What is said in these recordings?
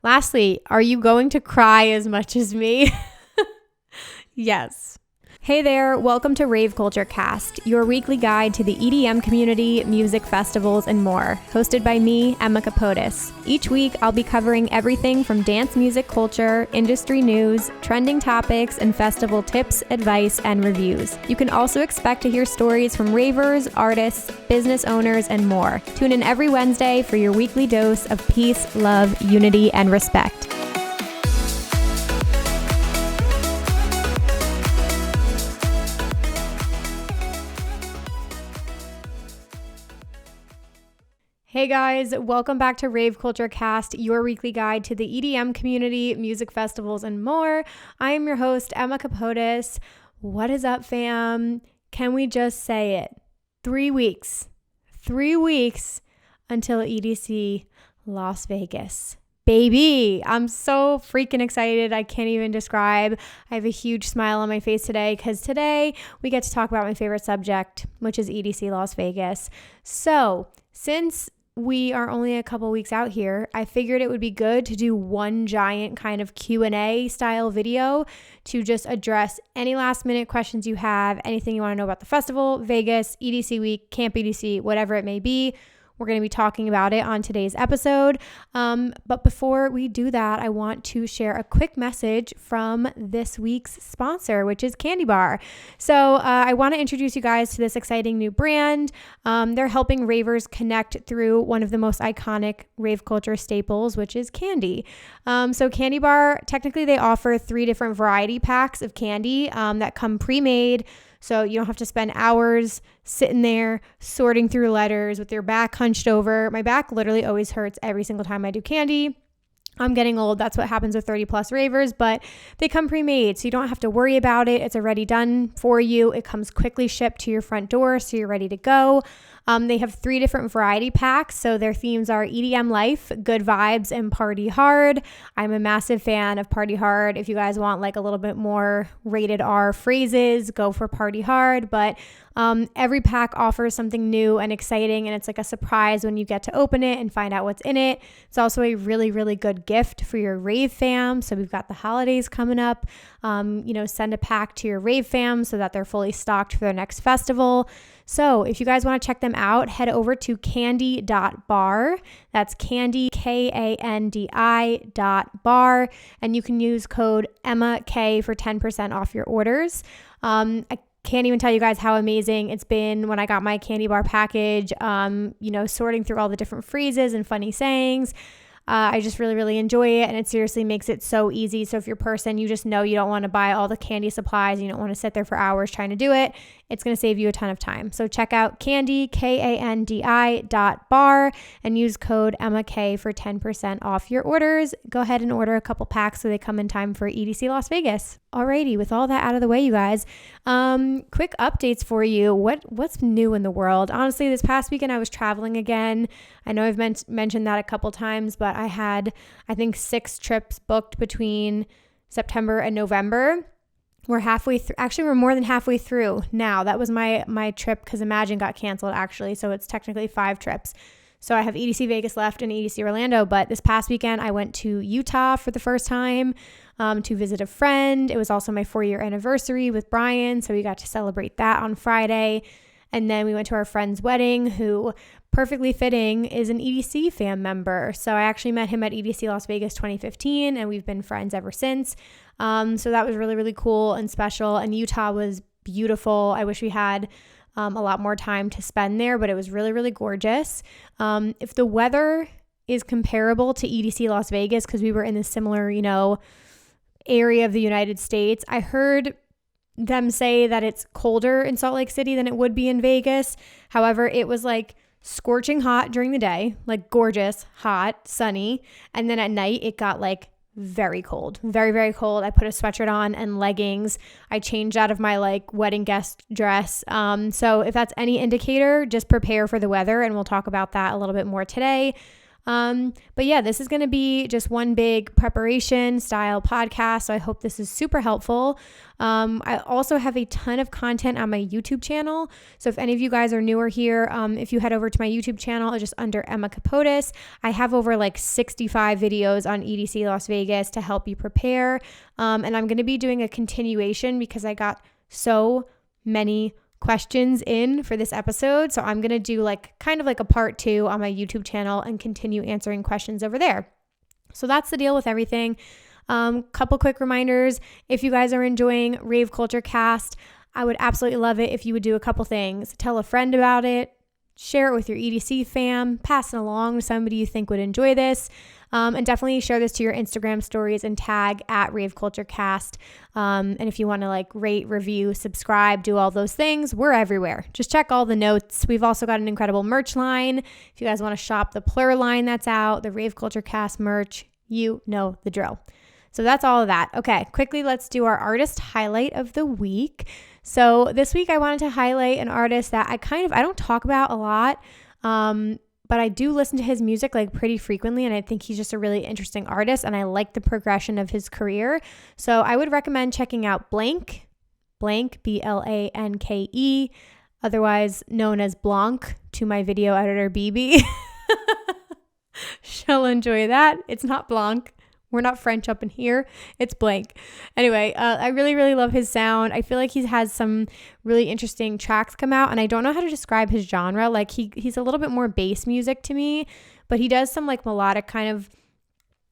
Lastly, are you going to cry as much as me? Yes. Hey there, welcome to Rave Culture Cast, your weekly guide to the EDM community, music festivals, and more, hosted by me, Emma Capotis. Each week, I'll be covering everything from dance music culture, industry news, trending topics, and festival tips, advice, and reviews. You can also expect to hear stories from ravers, artists, business owners, and more. Tune in every Wednesday for your weekly dose of peace, love, unity, and respect. Hey guys, welcome back to Rave Culture Cast, your weekly guide to the EDM community, music festivals, and more. I am your host, Emma Capotis. What is up, fam? Can we just say it? 3 weeks. 3 weeks until EDC Las Vegas. Baby, I'm so freaking excited. I can't even describe. I have a huge smile on my face today because today we get to talk about my favorite subject, which is EDC Las Vegas. So, since we are only a couple weeks out here, I figured it would be good to do one giant kind of Q&A style video to just address any last minute questions you have, anything you want to know about the festival, Vegas, EDC week, Camp EDC, whatever it may be. We're going to be talking about it on today's episode. But before we do that, I want to share a quick message from this week's sponsor, which is Candy Bar. So I want to introduce you guys to this exciting new brand. They're helping ravers connect through one of the most iconic rave culture staples, which is candy. So Candy Bar, technically they offer 3 different variety packs of candy that come pre-made. So you don't have to spend hours sitting there sorting through letters with your back hunched over. My back literally always hurts every single time I do candy. I'm getting old. That's what happens with 30 plus ravers, but they come pre-made, so you don't have to worry about it. It's already done for you. It comes quickly shipped to your front door, so you're ready to go. They have 3 different variety packs, so their themes are EDM life, good vibes, and party hard. I'm a massive fan of party hard. If you guys want like a little bit more rated R phrases, go for party hard, but every pack offers something new and exciting, and it's like a surprise when you get to open it and find out what's in it. It's also a really, really good gift for your rave fam. So we've got the holidays coming up. Send a pack to your rave fam so that they're fully stocked for their next festival. So if you guys want to check them out, head over to candy.bar. That's candy, KANDI.bar. And you can use code EMMAK for 10% off your orders. I can't even tell you guys how amazing it's been when I got my Candy Bar package, sorting through all the different phrases and funny sayings. I just really, really enjoy it, and it seriously makes it so easy. So if you're a person, you just know you don't want to buy all the candy supplies, you don't want to sit there for hours trying to do it, it's going to save you a ton of time. So check out candy, KANDI.bar, and use code EMMAK for 10% off your orders. Go ahead and order a couple packs so they come in time for EDC Las Vegas. Alrighty, with all that out of the way, you guys, quick updates for you. What's new in the world? Honestly, this past weekend I was traveling again. I know I've mentioned that a couple times, but I had, I think, 6 trips booked between September and November. We're halfway through. Actually, we're more than halfway through now. That was my trip because Imagine got canceled, actually. So it's technically 5 trips. So I have EDC Vegas left and EDC Orlando. But this past weekend, I went to Utah for the first time to visit a friend. It was also my 4-year anniversary with Brian. So we got to celebrate that on Friday. And then we went to our friend's wedding, who, perfectly fitting, is an EDC fam member. So I actually met him at EDC Las Vegas 2015, and we've been friends ever since. So that was really, really cool and special. And Utah was beautiful. I wish we had a lot more time to spend there, but it was really, really gorgeous. If the weather is comparable to EDC Las Vegas, because we were in a similar, area of the United States, I heard them say that it's colder in Salt Lake City than it would be in Vegas. However, it was like scorching hot during the day, like gorgeous, hot, sunny. And then at night, it got like very cold, very, very cold. I put a sweatshirt on and leggings. I changed out of my like wedding guest dress. So if that's any indicator, just prepare for the weather, and we'll talk about that a little bit more today. But yeah, this is going to be just one big preparation style podcast. So I hope this is super helpful. I also have a ton of content on my YouTube channel. So if any of you guys are newer here, if you head over to my YouTube channel, it's just under Emma Capotis. I have over like 65 videos on EDC Las Vegas to help you prepare. And I'm going to be doing a continuation because I got so many questions in for this episode. So I'm going to do like kind of like a part 2 on my YouTube channel and continue answering questions over there. So that's the deal with everything. Couple quick reminders. If you guys are enjoying Rave Culture Cast, I would absolutely love it if you would do a couple things. Tell a friend about it, share it with your EDC fam, pass it along to somebody you think would enjoy this. And definitely share this to your Instagram stories and tag at raveculturecast. And if you want to like rate, review, subscribe, do all those things, we're everywhere. Just check all the notes. We've also got an incredible merch line. If you guys want to shop the Plur line that's out, the Rave Culture Cast merch, you know the drill. So that's all of that. Okay, quickly, let's do our artist highlight of the week. So this week I wanted to highlight an artist that I don't talk about a lot, but I do listen to his music like pretty frequently, and I think he's just a really interesting artist, and I like the progression of his career. So I would recommend checking out Blanke, Blanke, otherwise known as Blanke to my video editor BB. She'll enjoy that. It's not Blanke. We're not French up in here. It's Blanke. Anyway, I really, really love his sound. I feel like he has some really interesting tracks come out, and I don't know how to describe his genre. Like he's a little bit more bass music to me, but he does some like melodic kind of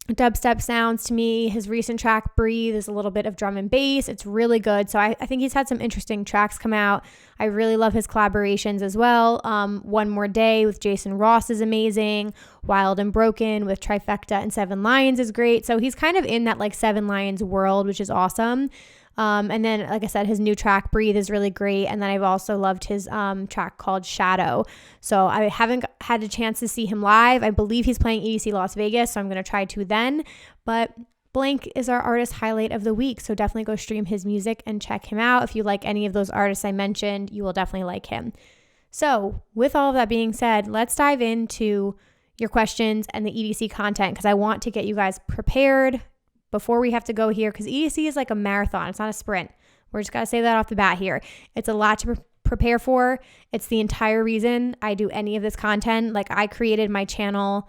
dubstep sounds to me. His recent track Breathe is a little bit of drum and bass. It's really good. So I think he's had some interesting tracks come out. I really love his collaborations as well. One More Day with Jason Ross is amazing. Wild and Broken with Trifecta and Seven Lions is great. So he's kind of in that like Seven Lions world, which is awesome. And then, like I said, his new track Breathe is really great. And then I've also loved his track called Shadow. So I haven't had a chance to see him live. I believe he's playing EDC Las Vegas, so I'm going to try to then. But Blanke is our artist highlight of the week. So definitely go stream his music and check him out. If you like any of those artists I mentioned, you will definitely like him. So with all of that being said, let's dive into your questions and the EDC content, because I want to get you guys prepared before we have to go here, because EDC is like a marathon. It's not a sprint. We're just got to say that off the bat here. It's a lot to prepare for. It's the entire reason I do any of this content. Like I created my channel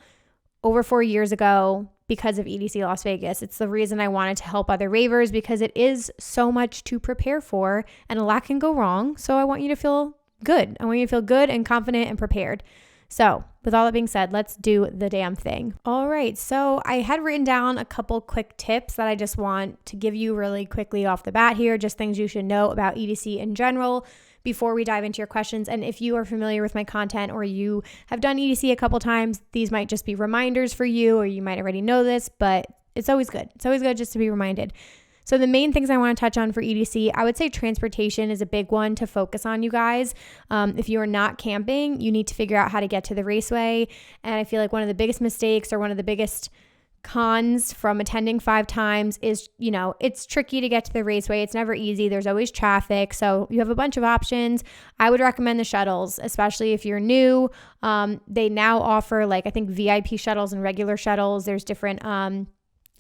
over 4 years ago because of EDC Las Vegas. It's the reason I wanted to help other ravers, because it is so much to prepare for and a lot can go wrong. So I want you to feel good. I want you to feel good and confident and prepared. So with all that being said, let's do the damn thing. All right. So I had written down a couple quick tips that I just want to give you really quickly off the bat here, just things you should know about EDC in general before we dive into your questions. And if you are familiar with my content or you have done EDC a couple times, these might just be reminders for you, or you might already know this, but it's always good. It's always good just to be reminded. So the main things I want to touch on for EDC, I would say transportation is a big one to focus on, you guys. If you are not camping, you need to figure out how to get to the raceway. And I feel like one of the biggest mistakes or one of the biggest cons from attending 5 times is, it's tricky to get to the raceway. It's never easy. There's always traffic. So you have a bunch of options. I would recommend the shuttles, especially if you're new. They now offer I think VIP shuttles and regular shuttles. There's different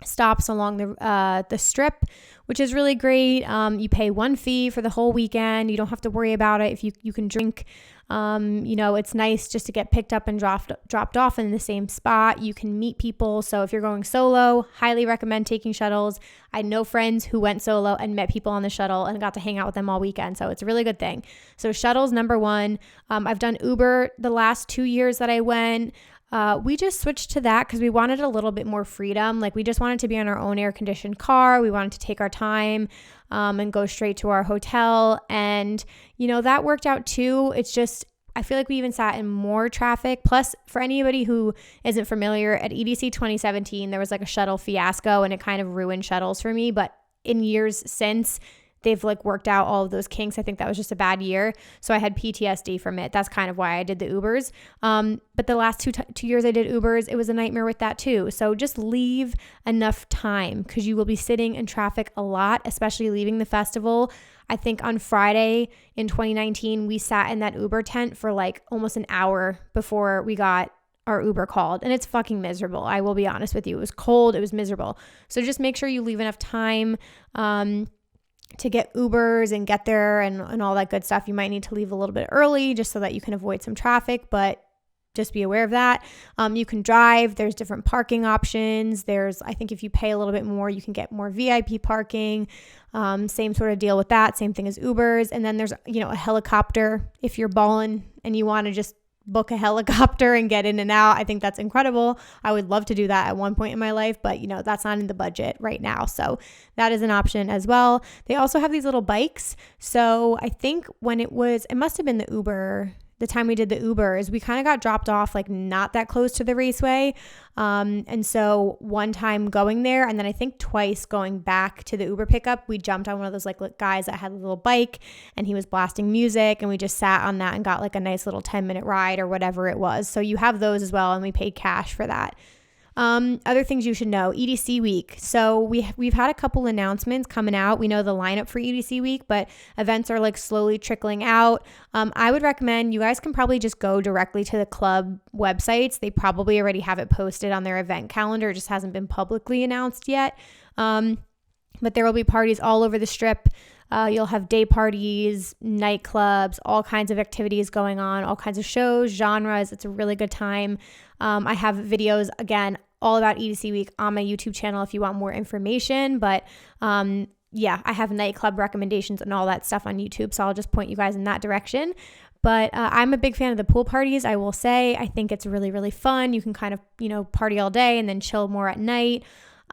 stops along the strip, which is really great. You pay one fee for the whole weekend. You don't have to worry about it. If you can drink, it's nice just to get picked up and dropped off in the same spot. You can meet people. So if you're going solo, highly recommend taking shuttles. I know friends who went solo and met people on the shuttle and got to hang out with them all weekend. So it's a really good thing. So shuttles, number one. I've done Uber the last 2 years that I went. We just switched to that because we wanted a little bit more freedom. We just wanted to be in our own air-conditioned car. We wanted to take our time and go straight to our hotel. And, that worked out too. It's just, I feel like we even sat in more traffic. Plus, for anybody who isn't familiar, at EDC 2017, there was a shuttle fiasco and it kind of ruined shuttles for me. But in years since, they've worked out all of those kinks. I think that was just a bad year. So I had PTSD from it. That's kind of why I did the Ubers. But the last two years I did Ubers, it was a nightmare with that too. So just leave enough time, because you will be sitting in traffic a lot, especially leaving the festival. I think on Friday in 2019, we sat in that Uber tent for almost an hour before we got our Uber called, and it's fucking miserable. I will be honest with you. It was cold. It was miserable. So just make sure you leave enough time to get Ubers and get there and all that good stuff. You might need to leave a little bit early just so that you can avoid some traffic, but just be aware of that. You can drive. There's different parking options. I think if you pay a little bit more, you can get more VIP parking. Same sort of deal with that. Same thing as Ubers. And then there's, a helicopter. If you're balling and you want to just book a helicopter and get in and out, I think that's incredible. I would love to do that at one point in my life, but that's not in the budget right now. So that is an option as well. They also have these little bikes. So I think it must have been the time we did the Ubers, we kind of got dropped off like not that close to the raceway. And so one time going there and then I think twice going back to the Uber pickup, we jumped on one of those like guys that had a little bike and he was blasting music and we just sat on that and got like a nice little 10-minute ride or whatever it was. So you have those as well and we paid cash for that. Other things you should know, EDC week. So we've had a couple announcements coming out. We know the lineup for EDC week, but events are like slowly trickling out. I would recommend you guys can probably just go directly to the club websites. They probably already have it posted on their event calendar. It just hasn't been publicly announced yet. But there will be parties all over the strip. You'll have day parties, nightclubs, all kinds of activities going on, all kinds of shows, genres. It's a really good time. I have videos, again, all about EDC week on my YouTube channel if you want more information. But I have nightclub recommendations and all that stuff on YouTube. So I'll just point you guys in that direction. But I'm a big fan of the pool parties, I will say. I think it's really, really fun. You can kind of, party all day and then chill more at night.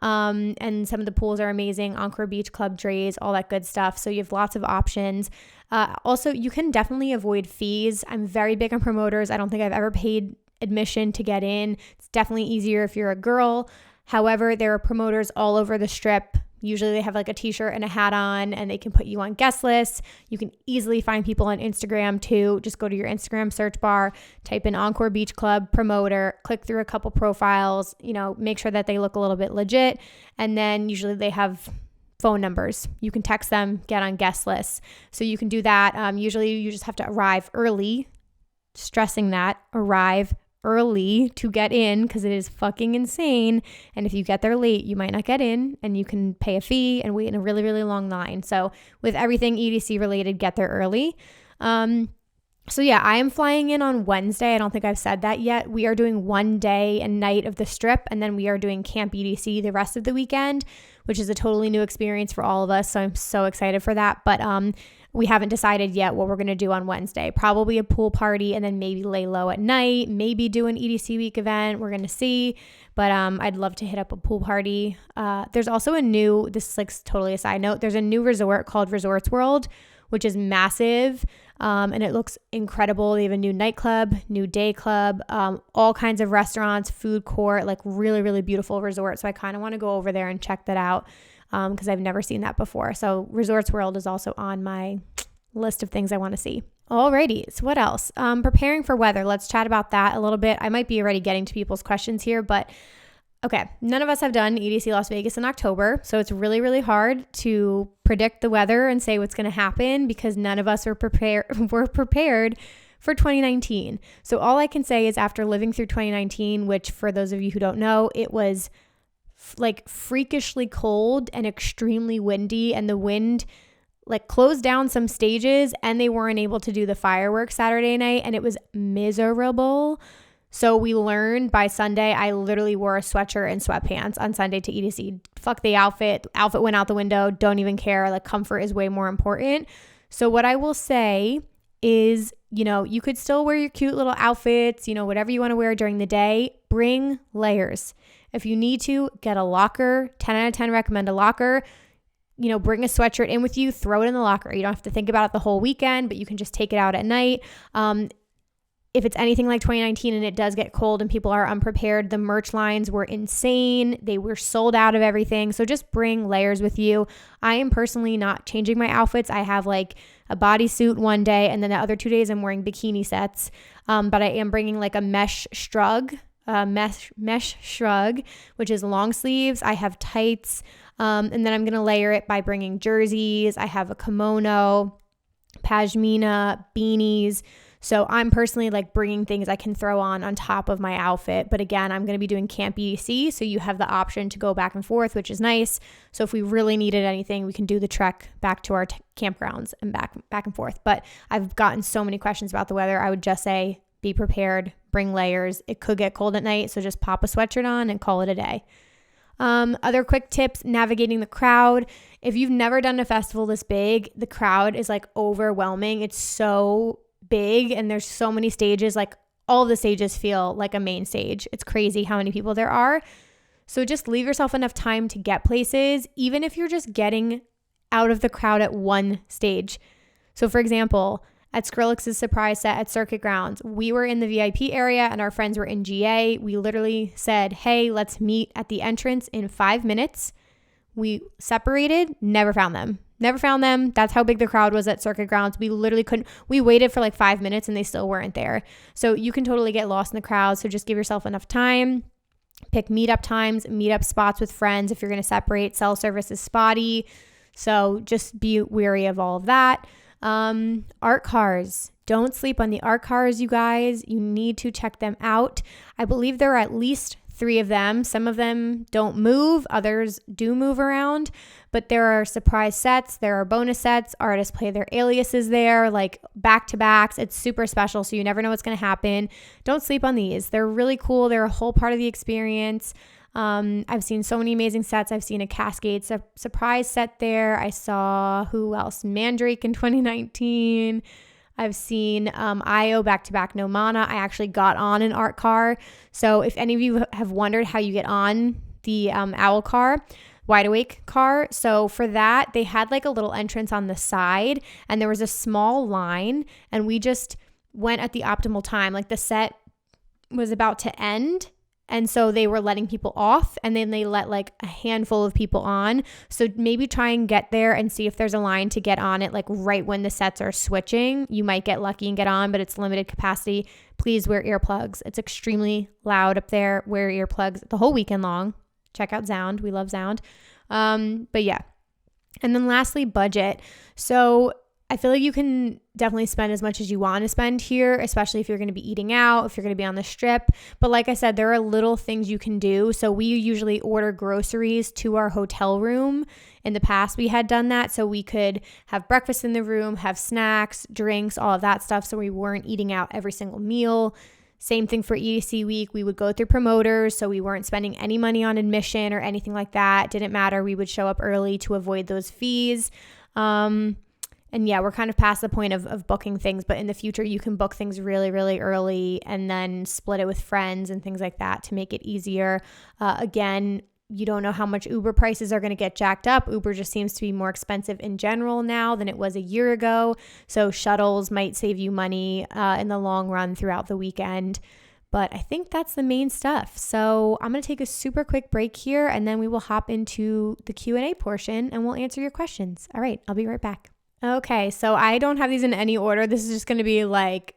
And some of the pools are amazing. Encore Beach Club, Dre's, all that good stuff. So you have lots of options. Also, you can definitely avoid fees. I'm very big on promoters. I don't think I've ever paid admission to get in. It's definitely easier if you're a girl. However, there are promoters all over the strip. Usually they have like a t-shirt and a hat on and they can put you on guest lists. You can easily find people on Instagram too. Just go to your Instagram search bar, type in Encore Beach Club promoter, click through a couple profiles, make sure that they look a little bit legit. And then usually they have phone numbers. You can text them, get on guest lists. So you can do that. Usually you just have to arrive early, stressing that, arrive early to get in because it is fucking insane. And if you get there late, you might not get in and you can pay a fee and wait in a really, really long line. So with everything EDC related, get there early. I am flying in on Wednesday. I don't think I've said that yet. We are doing one day and night of the strip, and then we are doing Camp EDC the rest of the weekend, which is a totally new experience for all of us. So I'm so excited for that. But we haven't decided yet what we're going to do on Wednesday. Probably a pool party and then maybe lay low at night, maybe do an EDC week event. We're going to see. But I'd love to hit up a pool party. There's also this is like totally a side note. There's a new resort called Resorts World, which is massive. And it looks incredible. They have a new nightclub, new day club, all kinds of restaurants, food court, like really, really beautiful resort. So I kind of want to go over there and check that out because I've never seen that before. So Resorts World is also on my list of things I want to see. Alrighty, so what else? Preparing for weather. Let's chat about that a little bit. I might be already getting to people's questions here, but okay, none of us have done EDC Las Vegas in October, so it's really, really hard to predict the weather and say what's going to happen because none of us were prepared for 2019. So all I can say is after living through 2019, which for those of you who don't know, it was like freakishly cold and extremely windy, and the wind like closed down some stages and they weren't able to do the fireworks Saturday night, and it was miserable. So we learned by Sunday, I literally wore a sweatshirt and sweatpants on Sunday to EDC. Fuck the outfit. Outfit went out the window. Don't even care. Like comfort is way more important. So what I will say is, you could still wear your cute little outfits, whatever you want to wear during the day. Bring layers. If you need to, get a locker. 10 out of 10 recommend a locker. Bring a sweatshirt in with you. Throw it in the locker. You don't have to think about it the whole weekend, but you can just take it out at night. If it's anything like 2019 and it does get cold and people are unprepared, the merch lines were insane. They were sold out of everything. So just bring layers with you. I am personally not changing my outfits. I have like a bodysuit one day and then the other 2 days I'm wearing bikini sets. But I am bringing like a mesh shrug, which is long sleeves. I have tights. And then I'm going to layer it by bringing jerseys. I have a kimono, pashmina, beanies. So I'm personally like bringing things I can throw on top of my outfit. But again, I'm going to be doing Camp EDC. So you have the option to go back and forth, which is nice. So if we really needed anything, we can do the trek back to our campgrounds and back and forth. But I've gotten so many questions about the weather. I would just say be prepared, bring layers. It could get cold at night. So just pop a sweatshirt on and call it a day. Other quick tips, navigating the crowd. If you've never done a festival this big, the crowd is like overwhelming. It's so big and there's so many stages. Like all of the stages feel like a main stage. It's crazy how many people there are. So just leave yourself enough time to get places, even if you're just getting out of the crowd at one stage. So for example, at Skrillex's surprise set at Circuit Grounds, we were in the VIP area and our friends were in GA. We literally said, hey, let's meet at the entrance in 5 minutes. We separated, never found them. That's how big the crowd was at Circuit Grounds. We literally couldn't, we waited for like 5 minutes and they still weren't there. So you can totally get lost in the crowd. So just give yourself enough time. Pick meetup times, meetup spots with friends. If you're going to separate, cell service is spotty. So just be wary of all of that. Art cars. Don't sleep on the art cars, you guys. You need to check them out. I believe there are at least 3 of them. Some of them don't move. Others do move around. But there are surprise sets. There are bonus sets. Artists play their aliases there, like back-to-backs. It's super special, so you never know what's going to happen. Don't sleep on these. They're really cool. They're a whole part of the experience. I've seen so many amazing sets. I've seen a Cascade surprise set there. I saw, who else? Mandrake in 2019. I've seen IO back-to-back No Mana. I actually got on an art car. So if any of you have wondered how you get on the Owl car, Wide Awake car. So for that, they had like a little entrance on the side and there was a small line and we just went at the optimal time. Like the set was about to end. And so they were letting people off and then they let like a handful of people on. So maybe try and get there and see if there's a line to get on it like right when the sets are switching. You might get lucky and get on, but it's limited capacity. Please wear earplugs. It's extremely loud up there. Wear earplugs the whole weekend long. Check out Zound. We love Zound. But yeah. And then lastly, budget. So I feel like you can definitely spend as much as you want to spend here, especially if you're going to be eating out, if you're going to be on the strip. But like I said, there are little things you can do. So we usually order groceries to our hotel room. In the past, we had done that. So we could have breakfast in the room, have snacks, drinks, all of that stuff. So we weren't eating out every single meal. Same thing for EDC week. We would go through promoters. So we weren't spending any money on admission or anything like that. It didn't matter. We would show up early to avoid those fees. And yeah, we're kind of past the point of booking things, but in the future, you can book things really, really early and then split it with friends and things like that to make it easier. Again, you don't know how much Uber prices are going to get jacked up. Uber just seems to be more expensive in general now than it was a year ago. So shuttles might save you money in the long run throughout the weekend. But I think that's the main stuff. So I'm going to take a super quick break here and then we will hop into the Q&A portion and we'll answer your questions. All right, I'll be right back. Okay, so I don't have these in any order. This is just going to be like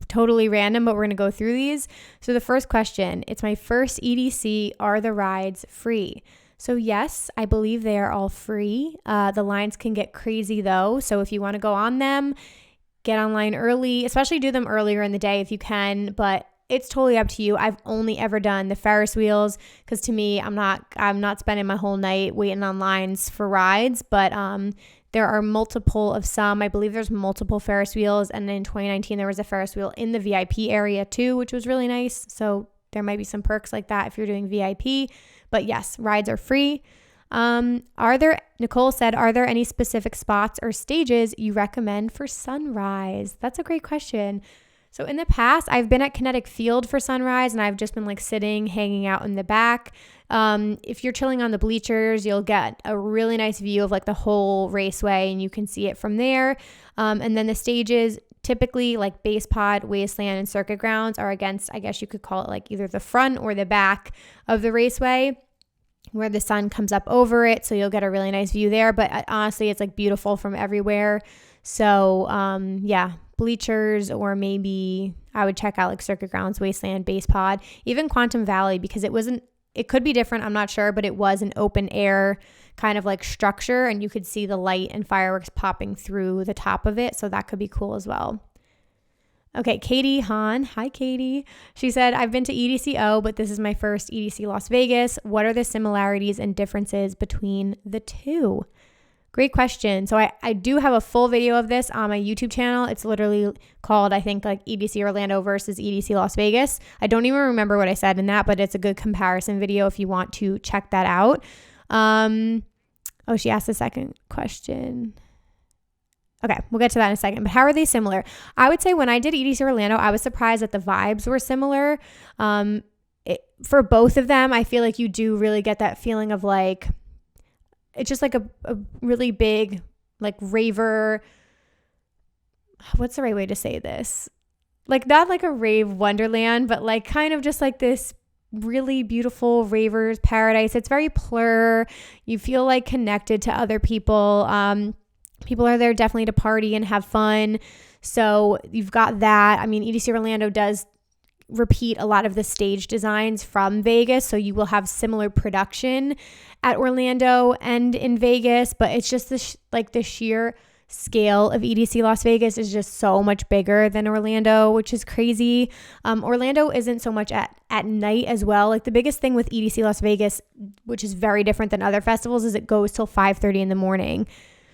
totally random, but we're going to go through these. So the first question, it's my first EDC. Are the rides free? So yes, I believe they are all free. The lines can get crazy though. So if you want to go on them, get online early, especially do them earlier in the day if you can, but it's totally up to you. I've only ever done the Ferris wheels because to me, I'm not spending my whole night waiting on lines for rides, but there are multiple of some. I believe there's multiple Ferris wheels. And in 2019, there was a Ferris wheel in the VIP area too, which was really nice. So there might be some perks like that if you're doing VIP. But yes, rides are free. Nicole said, are there any specific spots or stages you recommend for sunrise? That's a great question. So in the past, I've been at Kinetic Field for sunrise and I've just been like sitting, hanging out in the back. If you're chilling on the bleachers, you'll get a really nice view of like the whole raceway and you can see it from there. And then the stages, typically like Base Pod, Wasteland, and Circuit Grounds are against, I guess you could call it like either the front or the back of the raceway where the sun comes up over it. So you'll get a really nice view there. But honestly, it's like beautiful from everywhere. So yeah, bleachers, or maybe I would check out like Circuit Grounds, Wasteland, Base Pod, even Quantum Valley, because it could be different, I'm not sure, but it was an open air kind of like structure and you could see the light and fireworks popping through the top of it. So that could be cool as well. Okay, Katie Hahn. Hi, Katie. She said, I've been to EDCO, but this is my first EDC Las Vegas. What are the similarities and differences between the two? Great question. So I do have a full video of this on my YouTube channel. It's literally called, I think, like EDC Orlando versus EDC Las Vegas. I don't even remember what I said in that, but it's a good comparison video if you want to check that out. She asked the second question. Okay, we'll get to that in a second. But how are they similar? I would say when I did EDC Orlando, I was surprised that the vibes were similar. For both of them, I feel like you do really get that feeling of like, it's just like a really big, like raver. What's the right way to say this? Like not like a rave wonderland, but like kind of just like this really beautiful ravers paradise. It's very plur. You feel like connected to other people. People are there definitely to party and have fun. So you've got that. I mean, EDC Orlando does repeat a lot of the stage designs from Vegas, so you will have similar production at Orlando and in Vegas, but it's just the sheer scale of EDC Las Vegas is just so much bigger than Orlando, which is crazy. Orlando isn't so much at night as well. Like the biggest thing with EDC Las Vegas, which is very different than other festivals, is it goes till 5:30 in the morning.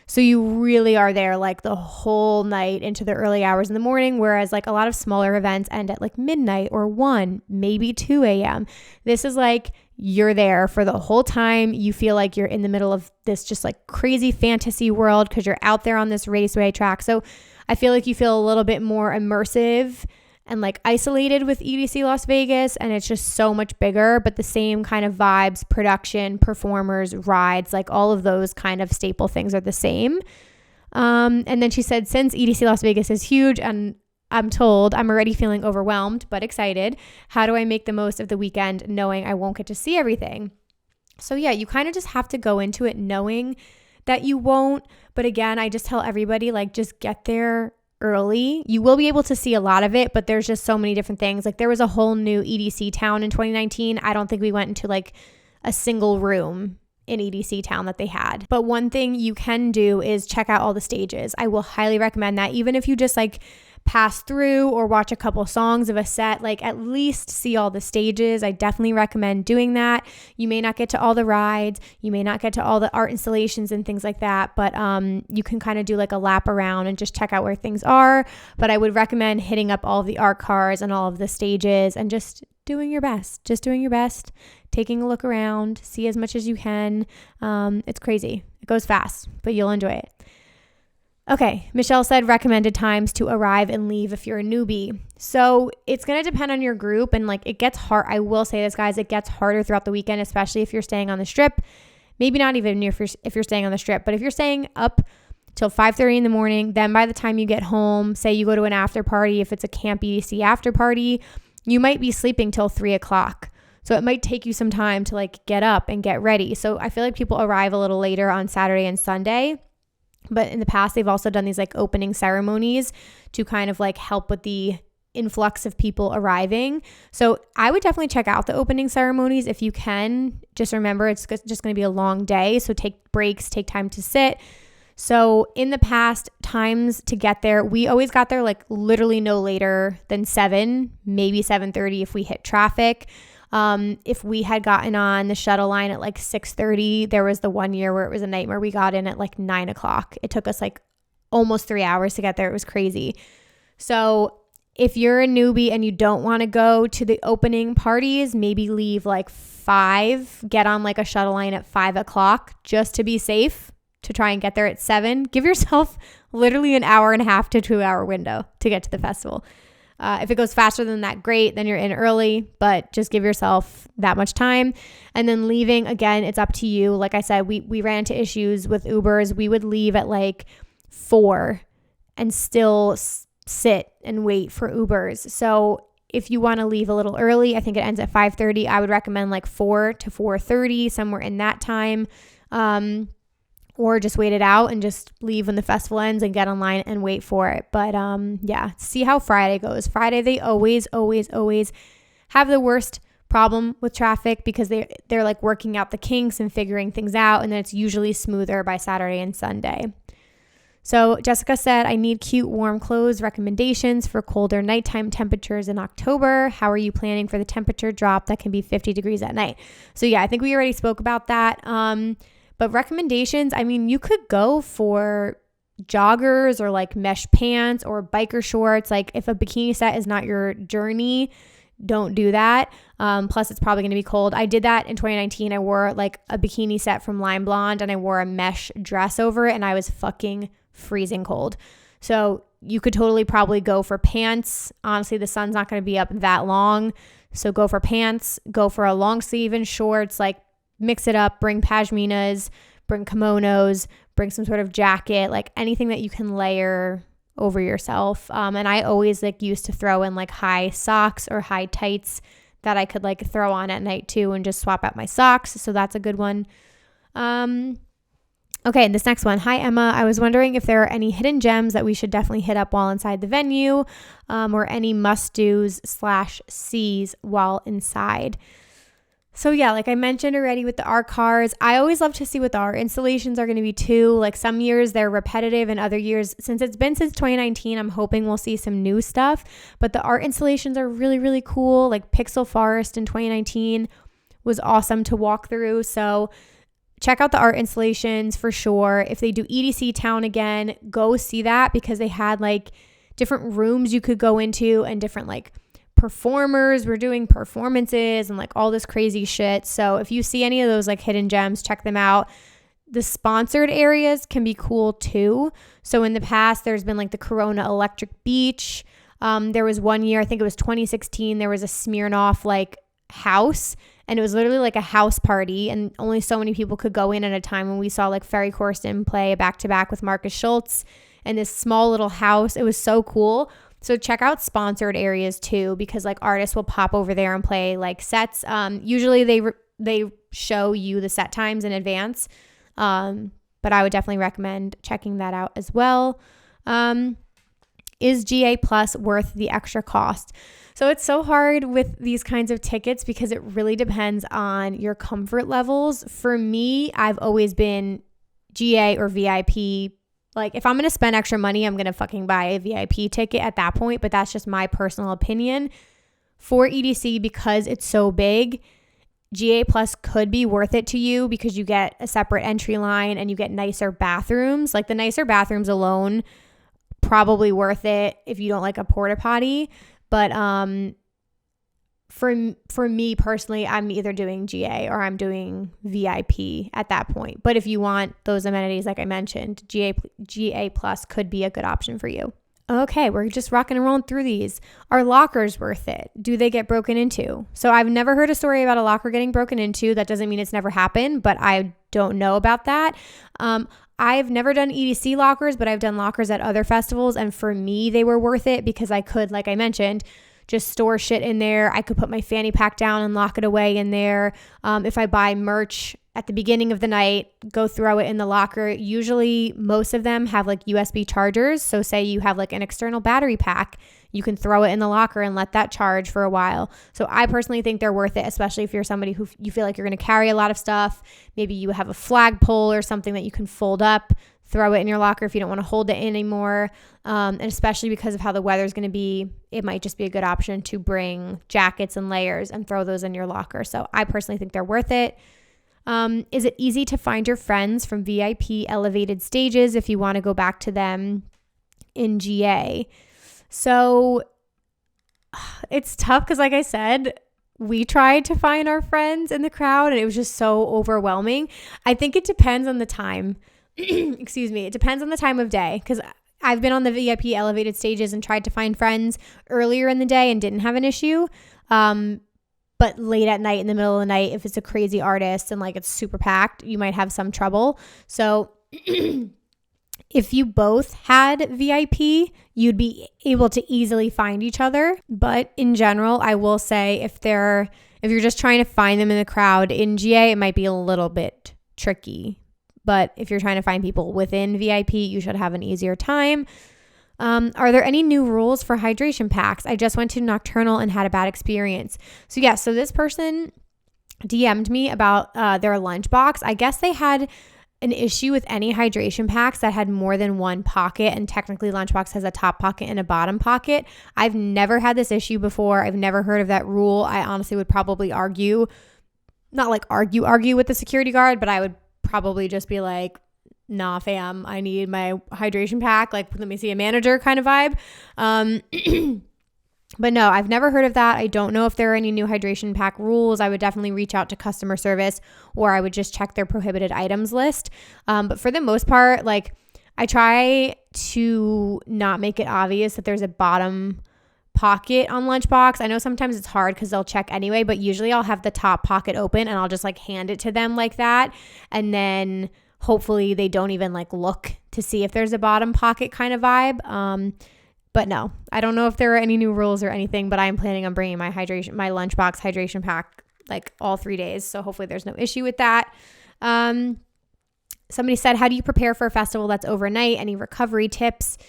So you really are there like the whole night into the early hours in the morning, whereas like a lot of smaller events end at like midnight or 1, maybe 2 a.m. This is like you're there for the whole time. You feel like you're in the middle of this just like crazy fantasy world because you're out there on this raceway track. So I feel like you feel a little bit more immersive and like isolated with EDC Las Vegas, and it's just so much bigger, but the same kind of vibes, production, performers, rides, like all of those kind of staple things are the same. And then she said, since EDC Las Vegas is huge and I'm told I'm already feeling overwhelmed but excited, how do I make the most of the weekend knowing I won't get to see everything? So yeah, you kind of just have to go into it knowing that you won't. But again, I just tell everybody, like, just get there early. You will be able to see a lot of it, but there's just so many different things. Like there was a whole new EDC town in 2019. I don't think we went into like a single room in EDC town that they had. But one thing you can do is check out all the stages. I will highly recommend that. Even if you just like pass through or watch a couple songs of a set, like at least see all the stages. I definitely recommend doing that. You may not get to all the rides, you may not get to all the art installations and things like that, but you can kind of do like a lap around and just check out where things are. But I would recommend hitting up all of the art cars and all of the stages and just doing your best, taking a look around, see as much as you can. It's crazy. It goes fast, but you'll enjoy it. Okay, Michelle said recommended times to arrive and leave if you're a newbie. So it's going to depend on your group, and like it gets hard. I will say this, guys, it gets harder throughout the weekend, especially if you're staying on the strip. Maybe not even if you're staying on the strip, but if you're staying up till 5:30 in the morning, then by the time you get home, say you go to an after party, if it's a Camp EDC after party, you might be sleeping till 3 o'clock. So it might take you some time to like get up and get ready. So I feel like people arrive a little later on Saturday and Sunday. But in the past, they've also done these like opening ceremonies to kind of like help with the influx of people arriving. So I would definitely check out the opening ceremonies if you can. Just remember, it's just going to be a long day. So take breaks, take time to sit. So in the past, times to get there, we always got there like literally no later than 7, maybe 7:30 if we hit traffic. If we had gotten on the shuttle line at like 6:30, there was the one year where it was a nightmare. We got in at like 9 o'clock. It took us like almost 3 hours to get there. It was crazy. So if you're a newbie and you don't want to go to the opening parties, maybe leave like 5, get on like a shuttle line at 5 o'clock just to be safe, to try and get there at 7. Give yourself literally an hour and a half to 2 hour window to get to the festival. If it goes faster than that, great, then you're in early, but just give yourself that much time. And then leaving, again, it's up to you. Like I said, we ran into issues with Ubers. We would leave at like 4 and still sit and wait for Ubers. So if you want to leave a little early, I think it ends at 5:30. I would recommend like 4 to 4:30, somewhere in that time. Or just wait it out and just leave when the festival ends and get online and wait for it. But yeah, see how Friday goes. Friday, they always have the worst problem with traffic because they're like working out the kinks and figuring things out. And then it's usually smoother by Saturday and Sunday. So Jessica said, I need cute warm clothes recommendations for colder nighttime temperatures in October. How are you planning for the temperature drop that can be 50 degrees at night? So yeah, I think we already spoke about that. But recommendations, I mean, you could go for joggers or like mesh pants or biker shorts. Like if a bikini set is not your journey, don't do that. Plus it's probably going to be cold. I did that in 2019. I wore like a bikini set from Lime Blonde and I wore a mesh dress over it and I was fucking freezing cold. So you could totally probably go for pants. Honestly, the sun's not going to be up that long. So go for pants, go for a long sleeve and shorts, like mix it up, bring pashminas, bring kimonos, bring some sort of jacket, like anything that you can layer over yourself. And I always like used to throw in like high socks or high tights that I could like throw on at night too and just swap out my socks. So that's a good one. Okay, this next one. Hi, Emma. I was wondering if there are any hidden gems that we should definitely hit up while inside the venue, or any must-dos / Cs while inside. So yeah, like I mentioned already with the art cars, I always love to see what the art installations are going to be too. Like some years they're repetitive and other years, since it's been since 2019, I'm hoping we'll see some new stuff. But the art installations are really, really cool. Like Pixel Forest in 2019 was awesome to walk through. So check out the art installations for sure. If they do EDC Town again, go see that because they had like different rooms you could go into and different like performers were doing performances and like all this crazy shit. So if you see any of those like hidden gems, check them out. The sponsored areas can be cool too. So in the past, there's been like the Corona Electric Beach. There was one year, I think it was 2016, there was a Smirnoff like house and it was literally like a house party and only so many people could go in at a time. When we saw like Ferry Corsten play back-to-back with Marcus Schultz in this small little house. It was so cool. So check out sponsored areas too, because like artists will pop over there and play like sets. Usually they show you the set times in advance, but I would definitely recommend checking that out as well. Is GA Plus worth the extra cost? So it's so hard with these kinds of tickets because it really depends on your comfort levels. For me, I've always been GA or VIP. Like if I'm going to spend extra money, I'm going to fucking buy a VIP ticket at that point. But that's just my personal opinion. For EDC, because it's so big, GA Plus could be worth it to you because you get a separate entry line and you get nicer bathrooms. Like the nicer bathrooms alone, probably worth it if you don't like a porta potty. But for me personally, I'm either doing GA or I'm doing VIP at that point. But if you want those amenities, like I mentioned, GA Plus could be a good option for you. Okay, we're just rocking and rolling through these. Are lockers worth it? Do they get broken into? So I've never heard a story about a locker getting broken into. That doesn't mean it's never happened, but I don't know about that. I've never done EDC lockers, but I've done lockers at other festivals. And for me, they were worth it because I could, like I mentioned, just store shit in there. I could put my fanny pack down and lock it away in there. If I buy merch at the beginning of the night, go throw it in the locker. Usually most of them have like USB chargers. So say you have like an external battery pack, you can throw it in the locker and let that charge for a while. So I personally think they're worth it, especially if you're somebody who you feel like you're going to carry a lot of stuff. Maybe you have a flagpole or something that you can fold up, throw it in your locker if you don't want to hold it in anymore. And especially because of how the weather's going to be, it might just be a good option to bring jackets and layers and throw those in your locker. So I personally think they're worth it. Is it easy to find your friends from VIP elevated stages if you want to go back to them in GA? So it's tough because like I said, we tried to find our friends in the crowd and it was just so overwhelming. I think it depends on the time. Excuse me. It depends on the time of day because I've been on the VIP elevated stages and tried to find friends earlier in the day and didn't have an issue. But late at night, in the middle of the night, if it's a crazy artist and like it's super packed, you might have some trouble. So if you both had VIP, you'd be able to easily find each other. But in general, I will say if you're just trying to find them in the crowd in GA, it might be a little bit tricky. But if you're trying to find people within VIP, you should have an easier time. Are there any new rules for hydration packs? I just went to Nocturnal and had a bad experience. So this person DM'd me about their lunchbox. I guess they had an issue with any hydration packs that had more than one pocket, and technically Lunchbox has a top pocket and a bottom pocket. I've never had this issue before. I've never heard of that rule. I honestly would probably argue, not like argue with the security guard, but I would probably just be like, nah, fam, I need my hydration pack. Like, let me see a manager kind of vibe. But no, I've never heard of that. I don't know if there are any new hydration pack rules. I would definitely reach out to customer service, or I would just check their prohibited items list. But for the most part, like, I try to not make it obvious that there's a bottom pocket on Lunchbox. I know sometimes it's hard because they'll check anyway, but usually I'll have the top pocket open and I'll just like hand it to them like that. And then hopefully they don't even like look to see if there's a bottom pocket kind of vibe. But no, I don't know if there are any new rules or anything, but I'm planning on bringing my Lunchbox hydration pack like all 3 days. So hopefully there's no issue with that. Somebody said, how do you prepare for a festival that's overnight? Any recovery tips?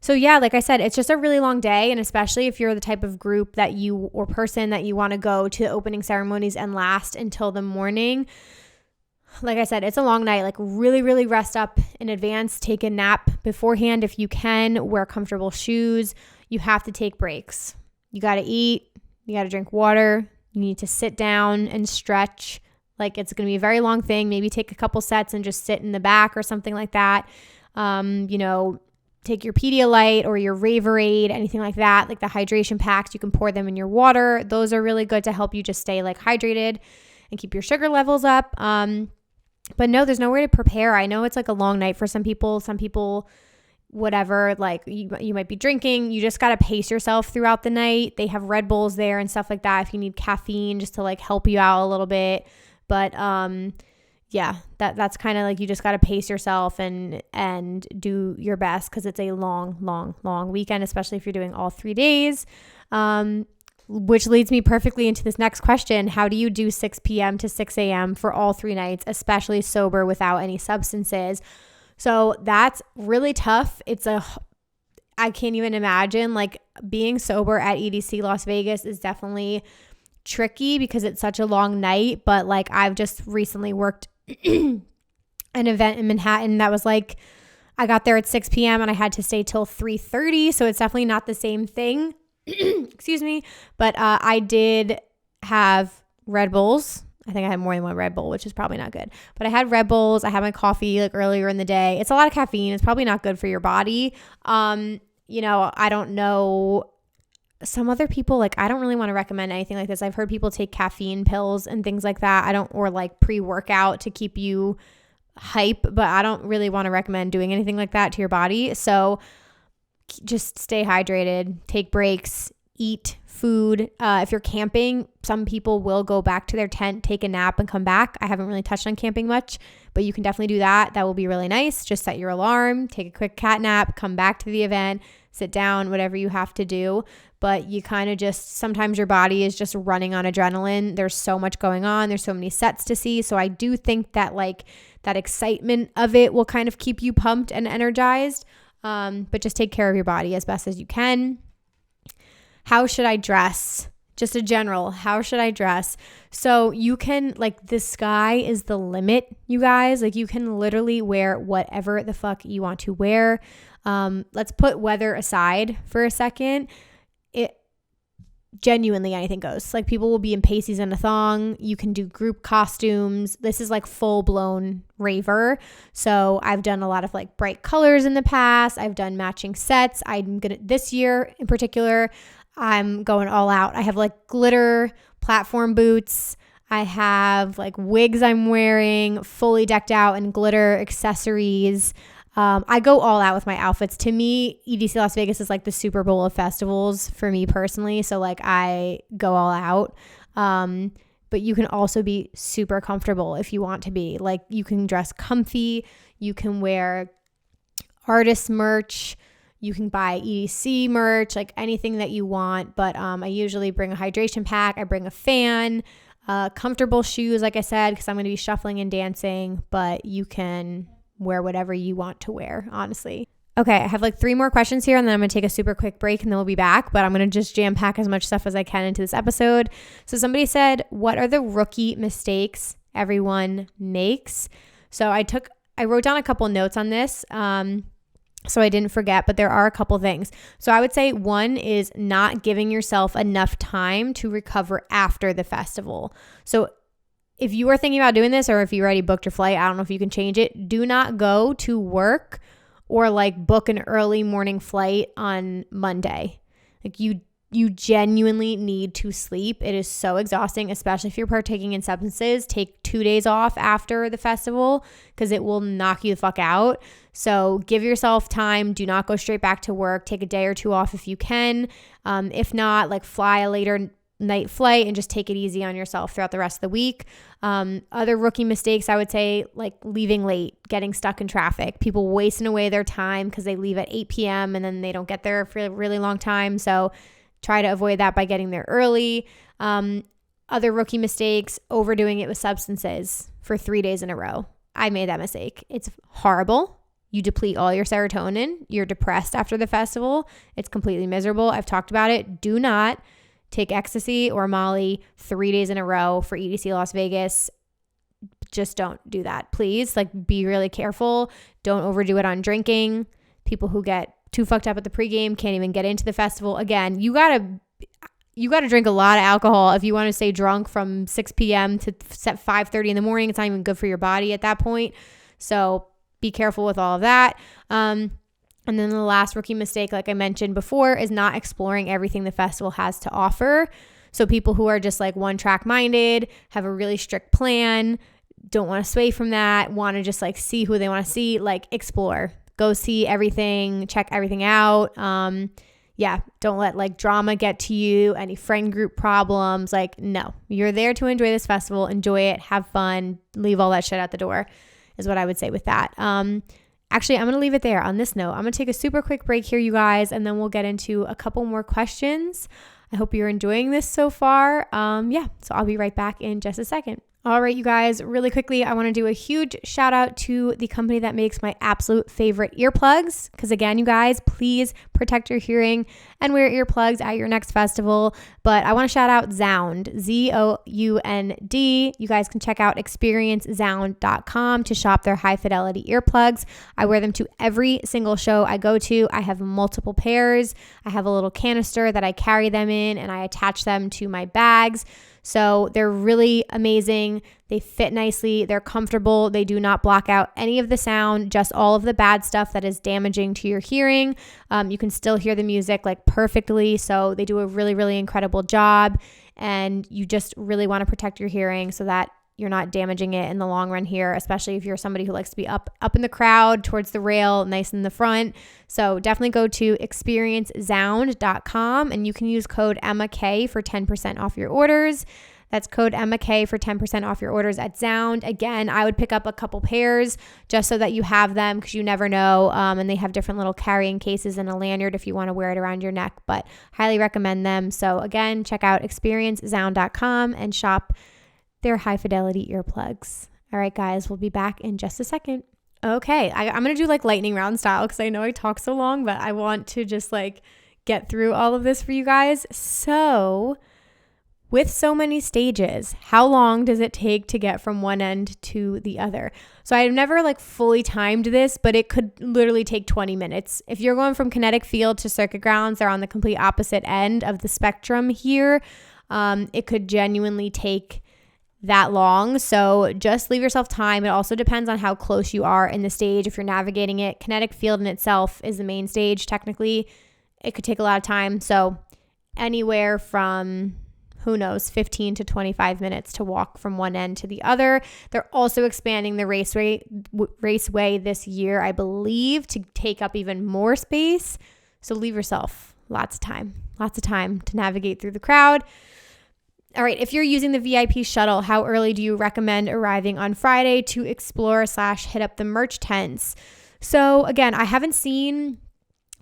So yeah, like I said, it's just a really long day. And especially if you're the type of group that or person that you want to go to the opening ceremonies and last until the morning. Like I said, it's a long night. Like, really, really rest up in advance. Take a nap beforehand if you can. Wear comfortable shoes. You have to take breaks. You got to eat. You got to drink water. You need to sit down and stretch. Like, it's going to be a very long thing. Maybe take a couple sets and just sit in the back or something like that. Take your Pedialyte or your Raverade, anything like that. Like the hydration packs, you can pour them in your water. Those are really good to help you just stay like hydrated and keep your sugar levels up. But no, there's nowhere to prepare. I know it's like a long night for some people. Some people, whatever, like you might be drinking. You just got to pace yourself throughout the night. They have Red Bulls there and stuff like that if you need caffeine just to like help you out a little bit. But yeah, that's kind of like you just got to pace yourself and do your best because it's a long, long, long weekend, especially if you're doing all 3 days. Which leads me perfectly into this next question. How do you do 6 p.m. to 6 a.m. for all 3 nights, especially sober without any substances? So that's really tough. I can't even imagine, like, being sober at EDC Las Vegas is definitely tricky because it's such a long night. But like, I've just recently worked an event in Manhattan that was like, I got there at 6 p.m. and I had to stay till 3:30. So it's definitely not the same thing. Excuse me. But I did have Red Bulls. I think I had more than one Red Bull, which is probably not good. But I had Red Bulls. I had my coffee like earlier in the day. It's a lot of caffeine. It's probably not good for your body. I don't know. Some other people, like, I don't really want to recommend anything like this. I've heard people take caffeine pills and things like that. Or like pre-workout to keep you hype, but I don't really want to recommend doing anything like that to your body. So just stay hydrated, take breaks, eat food. If you're camping, some people will go back to their tent, take a nap, and come back. I haven't really touched on camping much, but you can definitely do that. That will be really nice. Just set your alarm, take a quick cat nap, come back to the event, sit down, whatever you have to do. But you kind of just, sometimes your body is just running on adrenaline. There's so much going on. There's so many sets to see. So I do think that like that excitement of it will kind of keep you pumped and energized. But just take care of your body as best as you can. How should I dress? Just a general, how should I dress? So you can, like, the sky is the limit, you guys. Like, you can literally wear whatever the fuck you want to wear. Let's put weather aside for a second. It genuinely, anything goes. Like, people will be in pasties and a thong. You can do group costumes. This is like full blown raver. So I've done a lot of like bright colors in the past. I've done matching sets. This year in particular, I'm going all out. I have like glitter platform boots. I have like wigs I'm wearing, fully decked out in glitter accessories. I go all out with my outfits. To me, EDC Las Vegas is like the Super Bowl of festivals for me personally. So like I go all out. But you can also be super comfortable if you want to be. Like, you can dress comfy. You can wear artist merch. You can buy EDC merch, like anything that you want. But I usually bring a hydration pack. I bring a fan, comfortable shoes, like I said, because I'm going to be shuffling and dancing. But you can wear whatever you want to wear, honestly. Okay, I have like 3 more questions here, and then I'm going to take a super quick break, and then we'll be back. But I'm going to just jam pack as much stuff as I can into this episode. So somebody said, what are the rookie mistakes everyone makes? So I I wrote down a couple notes on this so I didn't forget, but there are a couple things. So I would say one is not giving yourself enough time to recover after the festival. So if you are thinking about doing this, or if you already booked your flight, I don't know if you can change it. Do not go to work or like book an early morning flight on Monday. Like you genuinely need to sleep. It is so exhausting, especially if you're partaking in substances. Take 2 days off after the festival because it will knock you the fuck out. So give yourself time. Do not go straight back to work. Take a day or two off if you can. If not, like fly a later night flight and just take it easy on yourself throughout the rest of the week. Other rookie mistakes, I would say, like leaving late, getting stuck in traffic, people wasting away their time because they leave at 8 p.m. and then they don't get there for a really long time. So try to avoid that by getting there early. Other rookie mistakes, overdoing it with substances for 3 days in a row. I made that mistake. It's horrible. You deplete all your serotonin. You're depressed after the festival. It's completely miserable. I've talked about it. Do not take ecstasy or Molly 3 days in a row for EDC Las Vegas. Just don't do that, please. Like, be really careful. Don't overdo it on drinking. People who get too fucked up at the pregame can't even get into the festival. Again, you gotta drink a lot of alcohol if you want to stay drunk from 6 p.m. to 5:30 in the morning. It's not even good for your body at that point. So be careful with all of that. And then the last rookie mistake, like I mentioned before, is not exploring everything the festival has to offer. So people who are just like one track minded, have a really strict plan, don't want to sway from that, want to just like see who they want to see, like explore. Go see everything, check everything out. Don't let like drama get to you, any friend group problems. Like, no, you're there to enjoy this festival, enjoy it, have fun, leave all that shit at the door is what I would say with that. Actually, I'm going to leave it there on this note. I'm going to take a super quick break here, you guys, and then we'll get into a couple more questions. I hope you're enjoying this so far. So I'll be right back in just a second. All right, you guys, really quickly, I want to do a huge shout out to the company that makes my absolute favorite earplugs. Because again, you guys, please protect your hearing and wear earplugs at your next festival. But I want to shout out Zound, Zound. You guys can check out experiencezound.com to shop their high fidelity earplugs. I wear them to every single show I go to. I have multiple pairs. I have a little canister that I carry them in and I attach them to my bags. So they're really amazing. They fit nicely. They're comfortable. They do not block out any of the sound, just all of the bad stuff that is damaging to your hearing. You can still hear the music like perfectly. So they do a really, really incredible job. And you just really want to protect your hearing so that you're not damaging it in the long run here, especially if you're somebody who likes to be up in the crowd towards the rail, nice in the front. So definitely go to experiencezound.com and you can use code EmmaK for 10% off your orders. That's code EmmaK for 10% off your orders at Zound. Again, I would pick up a couple pairs just so that you have them because you never know. And they have different little carrying cases and a lanyard if you want to wear it around your neck, but highly recommend them. So again, check out experiencezound.com and shop their high fidelity earplugs. All right, guys, we'll be back in just a second. Okay, I'm going to do like lightning round style because I know I talk so long, but I want to just like get through all of this for you guys. So with so many stages, how long does it take to get from one end to the other? So I've never like fully timed this, but it could literally take 20 minutes. If you're going from kinetic field to circuit grounds, they're on the complete opposite end of the spectrum here. It could genuinely take that long. So just leave yourself time. It also depends on how close you are in the stage. If you're navigating it, kinetic field in itself is the main stage. Technically, it could take a lot of time. So anywhere from, 15 to 25 minutes to walk from one end to the other. They're also expanding the raceway this year, I believe, to take up even more space. So leave yourself lots of time to navigate through the crowd. All right, if you're using the VIP shuttle, how early do you recommend arriving on Friday to explore / hit up the merch tents? So again, I haven't seen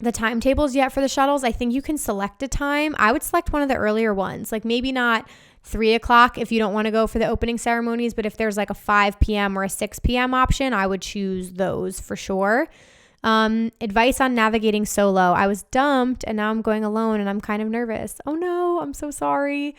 the timetables yet for the shuttles. I think you can select a time. I would select one of the earlier ones, like maybe not 3 o'clock if you don't want to go for the opening ceremonies, but if there's like a 5 p.m. or a 6 p.m. option, I would choose those for sure. Advice on navigating solo. I was dumped and now I'm going alone and I'm kind of nervous. Oh no, I'm so sorry.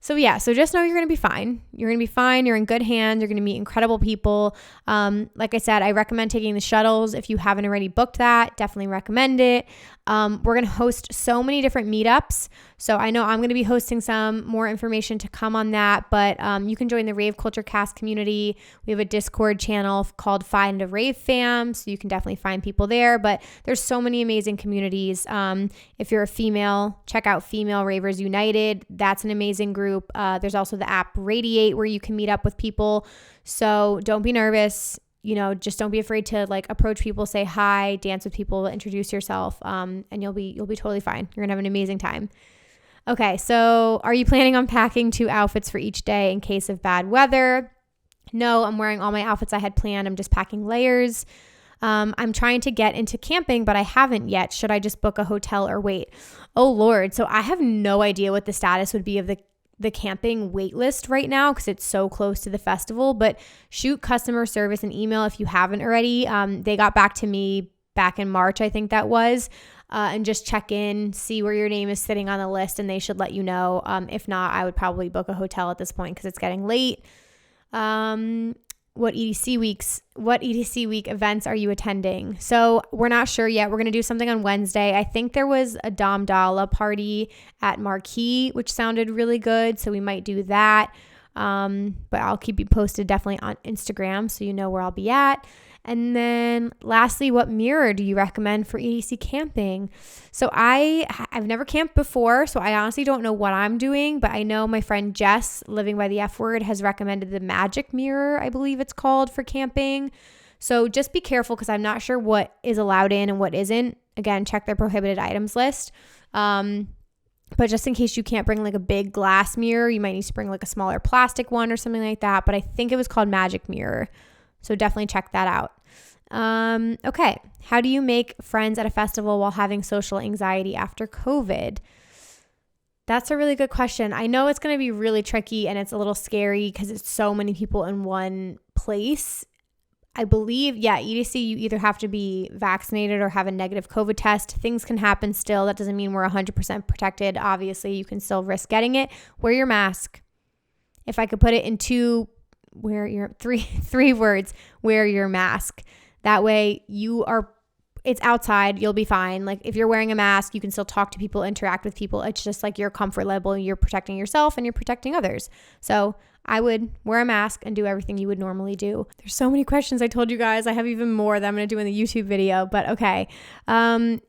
So just know you're going to be fine. You're going to be fine. You're in good hands. You're going to meet incredible people. Like I said, I recommend taking the shuttles. If you haven't already booked that, definitely recommend it. We're going to host so many different meetups. So I know I'm going to be hosting some. More information to come on that, but you can join the Rave Culture Cast community. We have a Discord channel called Find a Rave Fam, so you can definitely find people there, but there's so many amazing communities. If you're a female, check out Female Ravers United. That's an amazing group. There's also the app Radiate where you can meet up with people. So don't be nervous. Just don't be afraid to like approach people, say hi, dance with people, introduce yourself, and you'll be totally fine. You're gonna have an amazing time. Okay, so are you planning on packing 2 outfits for each day in case of bad weather? No, I'm wearing all my outfits I had planned. I'm just packing layers. I'm trying to get into camping, but I haven't yet. Should I just book a hotel or wait? Oh Lord. So I have no idea what the status would be of the camping wait list right now because it's so close to the festival, but shoot customer service an email if you haven't already. They got back to me back in March, I think that was, and just check in, see where your name is sitting on the list, and they should let you know. If not, I would probably book a hotel at this point because it's getting late. What EDC week events are you attending? So we're not sure yet. We're going to do something on Wednesday. I think there was a Dom Dalla party at Marquee, which sounded really good. So we might do that. But I'll keep you posted definitely on Instagram so you know where I'll be at. And then lastly, what mirror do you recommend for EDC camping? So I've never camped before, so I honestly don't know what I'm doing, but I know my friend Jess, living by the F word, has recommended the magic mirror, I believe it's called, for camping. So just be careful because I'm not sure what is allowed in and what isn't. Again, check their prohibited items list. But just in case you can't bring like a big glass mirror, you might need to bring like a smaller plastic one or something like that. But I think it was called magic mirror. So definitely check that out. Okay. How do you make friends at a festival while having social anxiety after COVID? That's a really good question. I know it's going to be really tricky and it's a little scary because it's so many people in one place. I believe, EDC, you either have to be vaccinated or have a negative COVID test. Things can happen still. That doesn't mean we're 100% protected. Obviously, you can still risk getting it. Wear your mask. If I could put it in three words, wear your mask. That way it's outside, you'll be fine. Like if you're wearing a mask, you can still talk to people, interact with people. It's just like your comfort level. You're protecting yourself and you're protecting others. So I would wear a mask and do everything you would normally do. There's so many questions I told you guys. I have even more that I'm going to do in the YouTube video, but okay.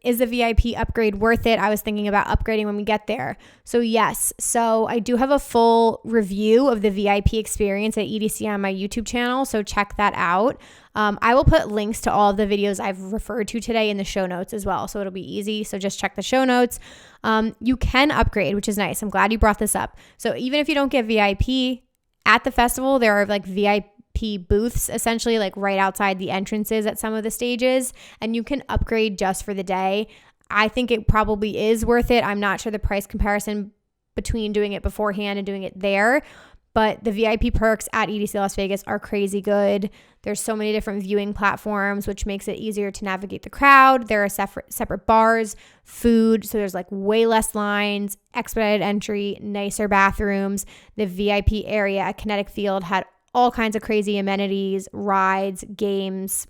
Is the VIP upgrade worth it? I was thinking about upgrading when we get there. So yes. So I do have a full review of the VIP experience at EDC on my YouTube channel. So check that out. I will put links to all of the videos I've referred to today in the show notes as well. So it'll be easy. So just check the show notes. You can upgrade, which is nice. I'm glad you brought this up. So even if you don't get VIP, at the festival, there are like VIP booths essentially like right outside the entrances at some of the stages, and you can upgrade just for the day. I think it probably is worth it. I'm not sure the price comparison between doing it beforehand and doing it there, but the VIP perks at EDC Las Vegas are crazy good. There's so many different viewing platforms, which makes it easier to navigate the crowd. There are separate bars, food, so there's like way less lines, expedited entry, nicer bathrooms. The VIP area at Kinetic Field had all kinds of crazy amenities, rides, games,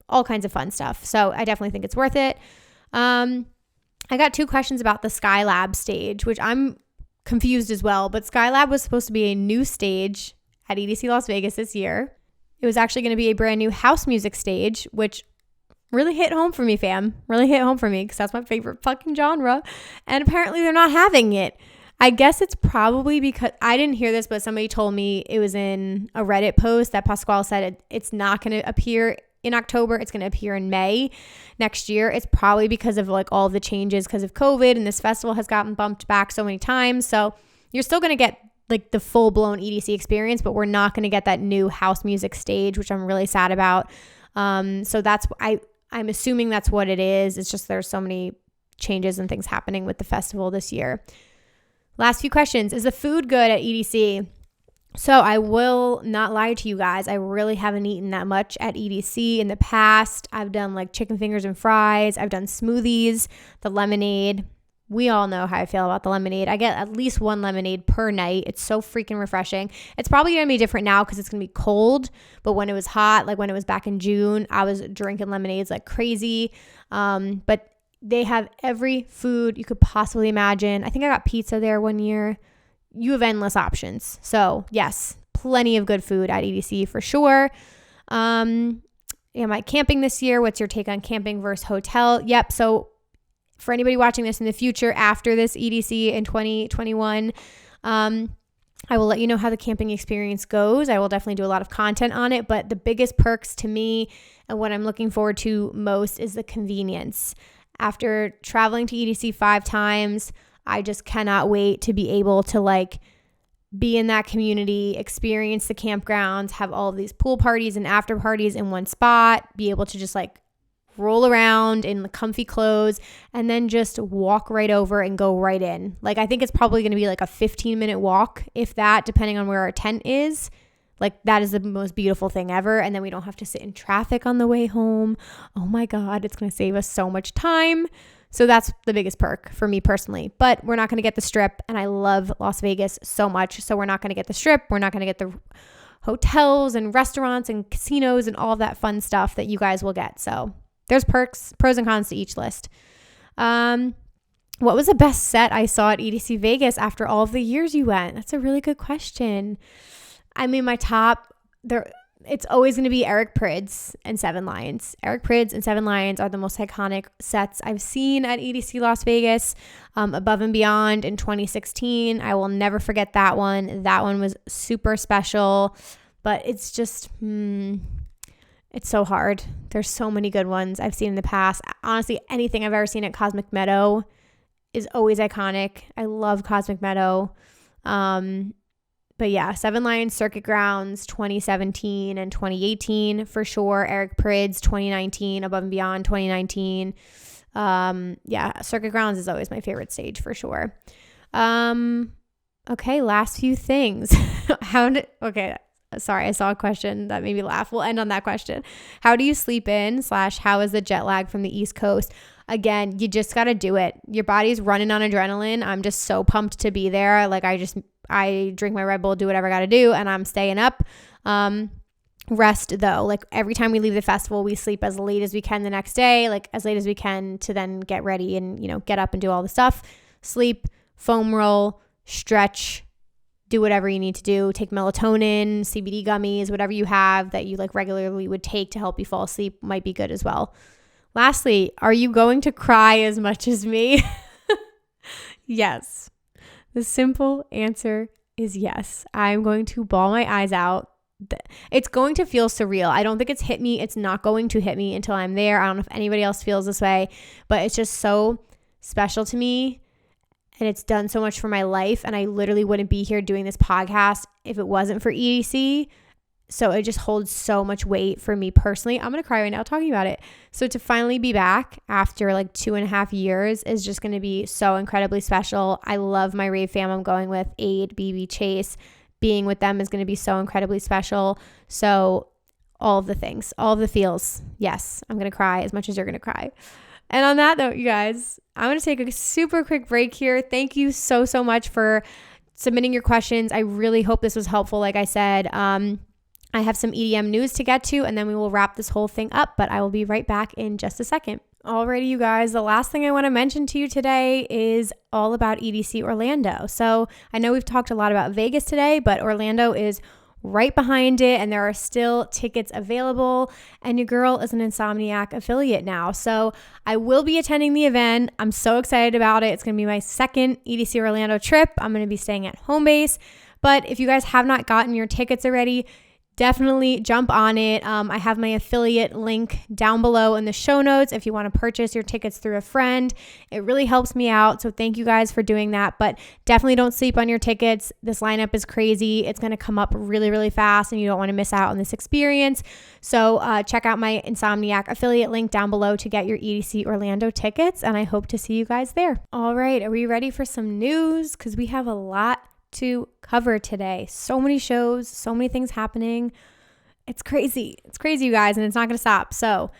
all kinds of fun stuff. So I definitely think it's worth it. I got 2 questions about the Skylab stage, which I'm confused as well, but Skylab was supposed to be a new stage at EDC Las Vegas this year. It was actually going to be a brand new house music stage, which really hit home for me, fam. Really hit home for me because that's my favorite fucking genre. And apparently they're not having it. I guess it's probably because I didn't hear this, but somebody told me it was in a Reddit post that Pasquale said it's not going to appear in October. It's going to appear in May next year. It's probably because of like all the changes because of COVID, and this festival has gotten bumped back so many times. So you're still going to get like the full-blown EDC experience, but we're not going to get that new house music stage, which I'm really sad about. So that's I'm assuming that's what it is. It's just there's so many changes and things happening with the festival this year. Last few questions. Is the food good at EDC? So I will not lie to you guys. I really haven't eaten that much at EDC in the past. I've done like chicken fingers and fries. I've done smoothies, the lemonade. We all know how I feel about the lemonade. I get at least one lemonade per night. It's so freaking refreshing. It's probably going to be different now because it's going to be cold. But when it was hot, like when it was back in June, I was drinking lemonades like crazy. But they have every food you could possibly imagine. I think I got pizza there one year. You have endless options. So yes, plenty of good food at EDC for sure. Am I camping this year? What's your take on camping versus hotel? Yep. So for anybody watching this in the future after this EDC in 2021, I will let you know how the camping experience goes. I will definitely do a lot of content on it, but the biggest perks to me and what I'm looking forward to most is the convenience. After traveling to EDC 5 times, I just cannot wait to be able to like be in that community, experience the campgrounds, have all of these pool parties and after parties in one spot, be able to just like roll around in the comfy clothes and then just walk right over and go right in. Like I think it's probably going to be like a 15-minute walk, if that, depending on where our tent is. Like that is the most beautiful thing ever. And then we don't have to sit in traffic on the way home. Oh my God, it's going to save us so much time. So that's the biggest perk for me personally. But we're not going to get the Strip, and I love Las Vegas so much. So we're not going to get the Strip. We're not going to get the hotels and restaurants and casinos and all that fun stuff that you guys will get. So there's pros and cons to each list. What was the best set I saw at EDC Vegas after all of the years you went? That's a really good question. I mean, my top there, it's always going to be Eric Prydz and Seven Lions. Eric Prydz and Seven Lions are the most iconic sets I've seen at EDC Las Vegas. Above and Beyond in 2016. I will never forget that one. That one was super special, but it's just, it's so hard. There's so many good ones I've seen in the past. Honestly, anything I've ever seen at Cosmic Meadow is always iconic. I love Cosmic Meadow. But yeah, Seven Lions Circuit Grounds 2017 and 2018 for sure. Eric Prydz 2019, Above and Beyond 2019. Yeah, Circuit Grounds is always my favorite stage for sure. Okay, last few things. Sorry, I saw a question that made me laugh. We'll end on that question. How do you sleep in / how is the jet lag from the East Coast? Again, you just got to do it. Your body's running on adrenaline. I'm just so pumped to be there. Like I drink my Red Bull, do whatever I got to do, and I'm staying up. Rest though, like every time we leave the festival, we sleep as late as we can the next day, like as late as we can to then get ready and, get up and do all the stuff. Sleep, foam roll, stretch, do whatever you need to do. Take melatonin, CBD gummies, whatever you have that you like regularly would take to help you fall asleep might be good as well. Lastly, are you going to cry as much as me? Yes. The simple answer is yes. I'm going to bawl my eyes out. It's going to feel surreal. I don't think it's hit me. It's not going to hit me until I'm there. I don't know if anybody else feels this way, but it's just so special to me. And it's done so much for my life. And I literally wouldn't be here doing this podcast if it wasn't for EDC. So it just holds so much weight for me personally. I'm going to cry right now talking about it. So to finally be back after like 2.5 years is just going to be so incredibly special. I love my Rave fam I'm going with, Aid, BB, Chase. Being with them is going to be so incredibly special. So all of the things, all of the feels. Yes, I'm going to cry as much as you're going to cry. And on that note, you guys, I'm going to take a super quick break here. Thank you so much for submitting your questions. I really hope this was helpful. Like I said, I have some EDM news to get to, and then we will wrap this whole thing up, but I will be right back in just a second. Alrighty, you guys, the last thing I want to mention to you today is all about EDC Orlando. So I know we've talked a lot about Vegas today, but Orlando is right behind it, and there are still tickets available, and your girl is an Insomniac affiliate now. So I will be attending the event. I'm so excited about it. It's going to be my second EDC Orlando trip. I'm going to be staying at home base, but if you guys have not gotten your tickets already, definitely jump on it. I have my affiliate link down below in the show notes if you want to purchase your tickets through a friend. It really helps me out. So thank you guys for doing that. But definitely don't sleep on your tickets. This lineup is crazy. It's going to come up really, really fast, and you don't want to miss out on this experience. So check out my Insomniac affiliate link down below to get your EDC Orlando tickets. And I hope to see you guys there. All right. Are we ready for some news? Because we have a lot to cover today. So many shows, so many things happening. It's crazy. It's crazy, you guys, and it's not going to stop. So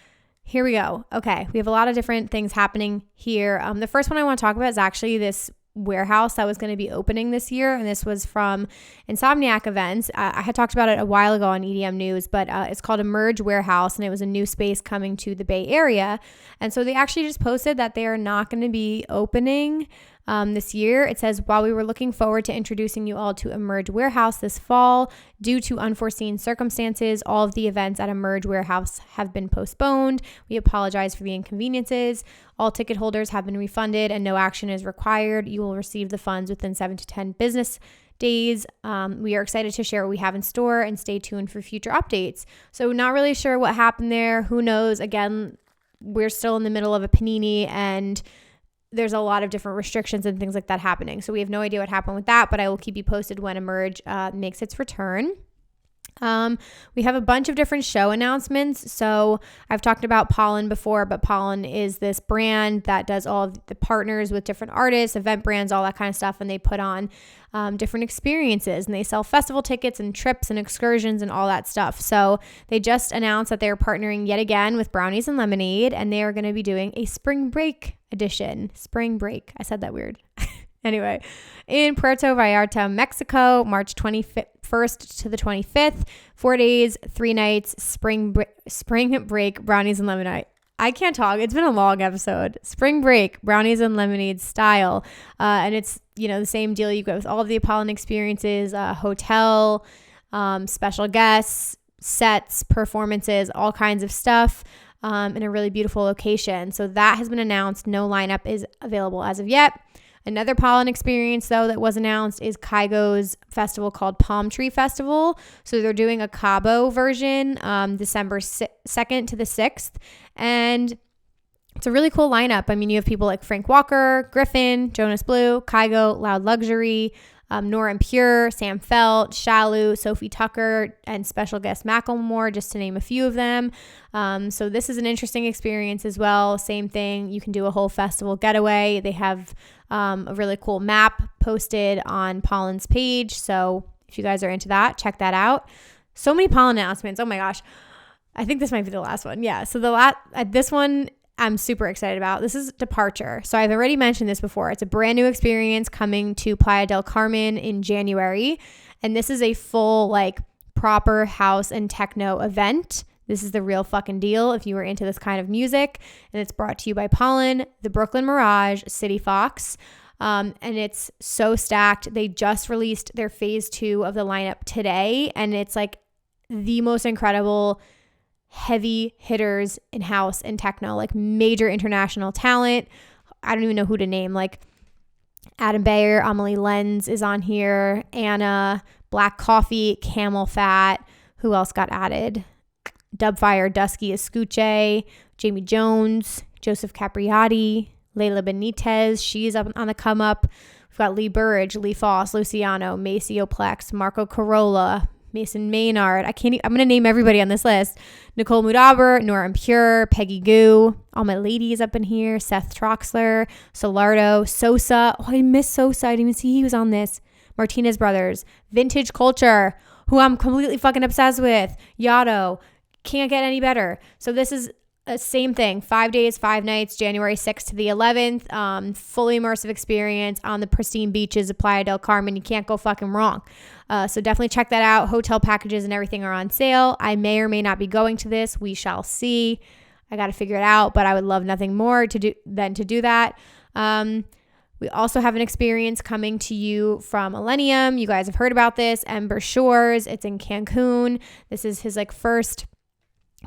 here we go. Okay, we have a lot of different things happening here. The first one I want to talk about is actually this warehouse that was going to be opening this year, and this was from Insomniac Events. I had talked about it a while ago on EDM News, but it's called Emerge Warehouse, and it was a new space coming to the Bay Area. And so they actually just posted that they are not going to be opening this year. It says, while we were looking forward to introducing you all to Emerge Warehouse this fall, due to unforeseen circumstances, all of the events at Emerge Warehouse have been postponed. We apologize for the inconveniences. All ticket holders have been refunded and no action is required. You will receive the funds within 7 to 10 business days. We are excited to share what we have in store and stay tuned for future updates. So not really sure what happened there. Who knows? Again, we're still in the middle of a panini and there's a lot of different restrictions and things like that happening. So we have no idea what happened with that, but I will keep you posted when Emerge makes its return. We have a bunch of different show announcements. So I've talked about Pollen before, but Pollen is this brand that does all of the partners with different artists, event brands, all that kind of stuff. And they put on different experiences and they sell festival tickets and trips and excursions and all that stuff. So they just announced that they're partnering yet again with Brownies and Lemonade, and they are going to be doing a spring break edition. Spring break. I said that weird. Anyway, in Puerto Vallarta, Mexico, March 21st to the 25th, 4 days, 3 nights, spring break, Brownies and Lemonade. I can't talk. It's been a long episode. Spring break, Brownies and Lemonade style. And it's, the same deal you get with all of the Apollon experiences, hotel, special guests, sets, performances, all kinds of stuff. In a really beautiful location. So that has been announced. No lineup is available as of yet. Another Pollen experience, though, that was announced is Kygo's festival called Palm Tree Festival. So they're doing a Cabo version December 2nd to the 6th. And it's a really cool lineup. I mean, you have people like Frank Walker, Griffin, Jonas Blue, Kygo, Loud Luxury, Nora and Pure, Sam Felt, Shalu, Sophie Tucker, and special guest Macklemore, just to name a few of them. So this is an interesting experience as well. Same thing. You can do a whole festival getaway. They have a really cool map posted on Pollen's page. So if you guys are into that, check that out. So many Pollen announcements. Oh my gosh. I think this might be the last one. Yeah. So this one I'm super excited about. This is Departure. So I've already mentioned this before. It's a brand new experience coming to Playa del Carmen in January. And this is a full, proper house and techno event. This is the real fucking deal if you were into this kind of music. And it's brought to you by Pollen, the Brooklyn Mirage, City Fox. And it's so stacked. They just released their phase 2 of the lineup today. And it's the most incredible heavy hitters in house and techno, major international talent. I don't even know who to name. Adam Bayer, Amelie Lenz is on here, Anna, Black Coffee, Camel Fat. Who else got added? Dubfire, Dusky Escuche, Jamie Jones, Joseph Capriati, Layla Benitez. She's up on the come up. We've got Lee Burridge, Lee Foss, Luciano, Maceo Plex, Marco Corolla, Mason Maynard. I'm going to name everybody on this list. Nicole Mudaber, Nora and Pure, Peggy Goo, all my ladies up in here, Seth Troxler, Solardo, Sosa. Oh, I miss Sosa. I didn't even see he was on this. Martinez Brothers, Vintage Culture, who I'm completely fucking obsessed with. Yotto. Can't get any better. So this is the same thing. 5 days, 5 nights, January 6th to the 11th. Fully immersive experience on the pristine beaches of Playa del Carmen. You can't go fucking wrong. So definitely check that out. Hotel packages and everything are on sale. I may or may not be going to this. We shall see. I got to figure it out, but I would love nothing more than to do that. We also have an experience coming to you from Millennium. You guys have heard about this. Ember Shores. It's in Cancun. This is his first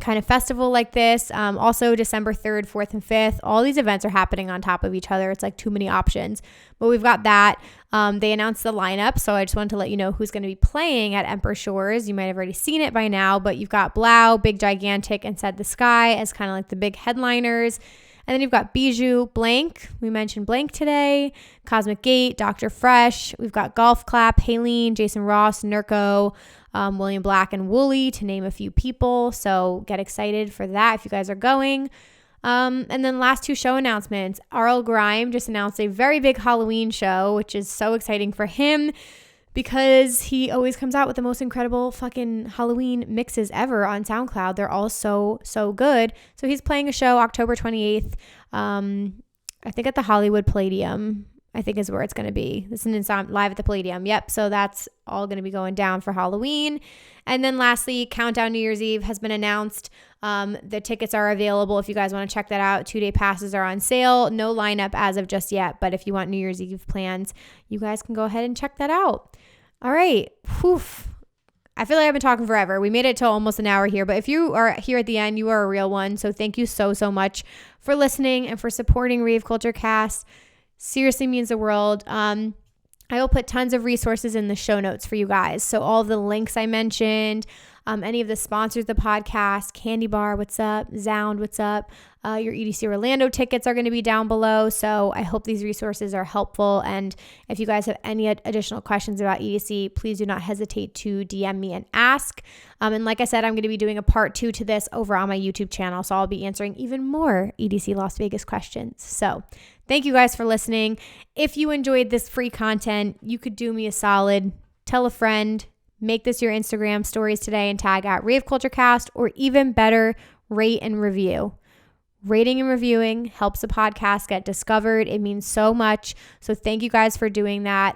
kind of festival like this. Also December 3rd, 4th, and 5th. All these events are happening on top of each other. It's too many options. But we've got that. They announced the lineup, so I just wanted to let you know who's going to be playing at Emperor Shores. You might have already seen it by now, but you've got Blau, Big Gigantic, and Said the Sky as kind of the big headliners. And then you've got Bijou, Blanke. We mentioned Blanke today. Cosmic Gate, Dr. Fresh. We've got Golf Clap, Haleen, Jason Ross, Nurko, William Black, and Wooly, to name a few people. So get excited for that if you guys are going. And then last 2 show announcements. Arl Grime just announced a very big Halloween show, which is so exciting for him. because he always comes out with the most incredible fucking Halloween mixes ever on SoundCloud. They're all so good. So he's playing a show October 28th. I think at the Hollywood Palladium, I think is where it's going to be. This is live at the Palladium. Yep. So that's all going to be going down for Halloween. And then lastly, Countdown New Year's Eve has been announced. The tickets are available if you guys want to check that out. 2-day passes are on sale. No lineup as of just yet. But if you want New Year's Eve plans, you guys can go ahead and check that out. All right. Whew. I feel like I've been talking forever. We made it to almost an hour here, but if you are here at the end, you are a real one. So thank you so much for listening and for supporting Rave Culture Cast. Seriously means the world. I will put tons of resources in the show notes for you guys. So all of the links I mentioned, any of the sponsors of the podcast, Candy Bar, what's up? Zound, what's up? Your EDC Orlando tickets are going to be down below. So I hope these resources are helpful. And if you guys have any additional questions about EDC, please do not hesitate to DM me and ask. And like I said, I'm going to be doing a part 2 to this over on my YouTube channel. So I'll be answering even more EDC Las Vegas questions. So thank you guys for listening. If you enjoyed this free content, you could do me a solid. Tell a friend. Make this your Instagram stories today and tag at raveculturecast, or even better, rate and review. Rating and reviewing helps the podcast get discovered. It means so much. So thank you guys for doing that.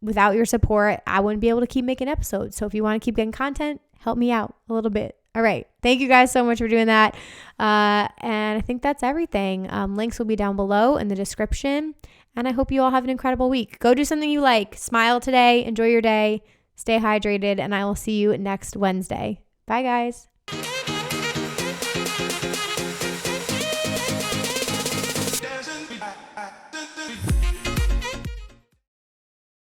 Without your support, I wouldn't be able to keep making episodes. So if you want to keep getting content, help me out a little bit. All right. Thank you guys so much for doing that. And I think that's everything. Links will be down below in the description. And I hope you all have an incredible week. Go do something you like. Smile today. Enjoy your day. Stay hydrated. And I will see you next Wednesday. Bye, guys. Dancing.